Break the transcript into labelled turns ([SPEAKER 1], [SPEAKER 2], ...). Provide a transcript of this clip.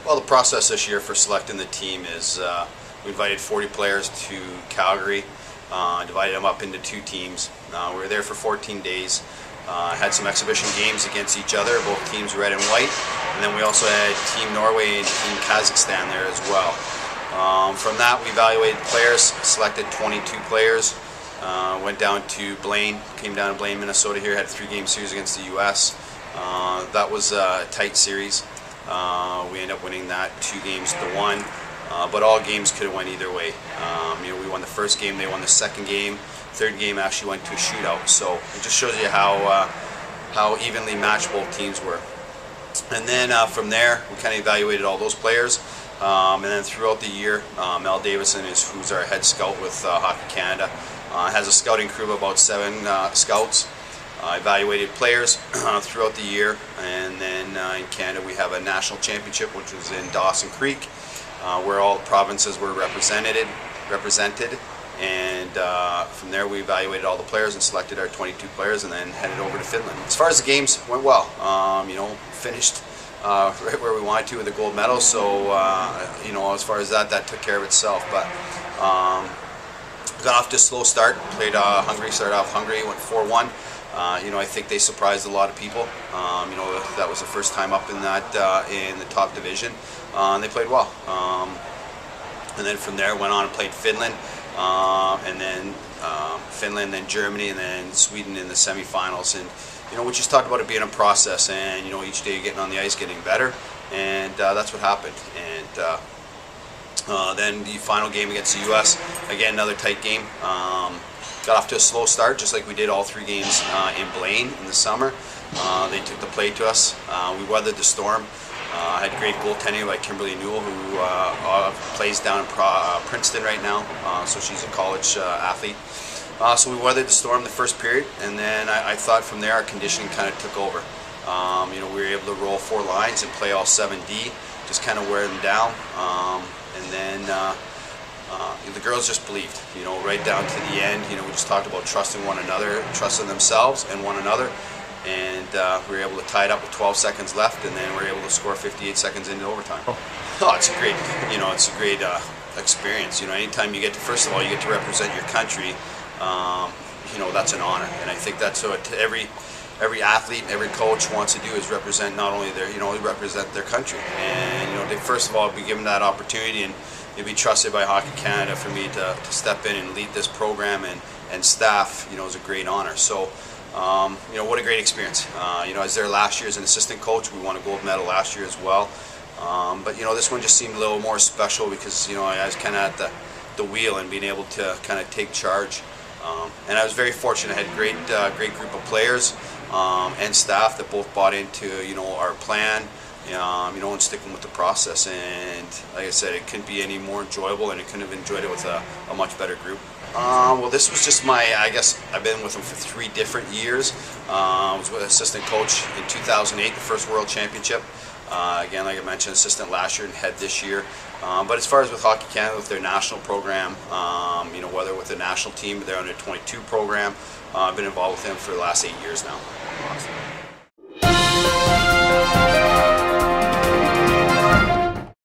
[SPEAKER 1] Well, the process this year for selecting the team is we invited 40 players to Calgary, divided them up into two teams. We were there for 14 days, had some exhibition games against each other, both teams red and white, and then we also had Team Norway and Team Kazakhstan there as well. From that, we evaluated players, selected 22 players, went down to Blaine, came down to Blaine, Minnesota here, had a 3-game series against the U.S. That was a tight series. We ended up winning that 2-1, but all games could have went either way. We won the first game, they won the second game. Third game actually went to a shootout, so it just shows you how evenly matched both teams were. And then from there, we kind of evaluated all those players. And then throughout the year, Mel Davison, who's our head scout with Hockey Canada, has a scouting crew of about 7 scouts. Evaluated players throughout the year, and then in Canada we have a national championship which was in Dawson Creek, where all the provinces were represented, and from there we evaluated all the players and selected our 22 players and then headed over to Finland. As far as the games went well, finished right where we wanted to with the gold medal, so as far as that took care of itself. But got off to a slow start, played Hungary, started off Hungary, went 4-1. I think they surprised a lot of people. That was the first time up in the top division, and they played well. And then from there went on and played Finland, and then Finland, then Germany, and then Sweden in the semifinals. And we just talked about it being a process, and each day you're getting on the ice, getting better, and that's what happened. And then the final game against the U.S., again another tight game. Got off to a slow start, just like we did all 3 games in Blaine in the summer. They took the play to us. We weathered the storm. Had great goaltending by Kimberly Newell, who plays down in Princeton right now, so she's a college athlete. So we weathered the storm the first period, and then I thought from there our conditioning kind of took over. We were able to roll 4 lines and play all 7D, just kind of wear them down, and then the girls just believed, right down to the end. We just talked about trusting one another, trusting themselves and one another, and we were able to tie it up with 12 seconds left, and then we were able to score 58 seconds into overtime. Oh, it's a great, it's a great experience. Anytime you get to, first of all, you get to represent your country, that's an honor, and I think that's what every athlete, every coach wants to do, is represent not only represent their country, and they first of all be given that opportunity and be trusted by Hockey Canada for me to step in and lead this program and staff, is a great honor. So, what a great experience. I was there last year as an assistant coach. We won a gold medal last year as well. But this one just seemed a little more special because I was kind of at the wheel and being able to kind of take charge. And I was very fortunate. I had a great group of players and staff that both bought into our plan. And sticking with the process, and like I said, it couldn't be any more enjoyable, and it couldn't have enjoyed it with a much better group. Well, this was just I guess I've been with them for 3 different years. I was with assistant coach in 2008, the first World Championship. Again, like I mentioned, assistant last year and head this year. But as far as with Hockey Canada, with their national program, whether with the national team or their under 22 program, I've been involved with them for the last 8 years now.
[SPEAKER 2] Awesome.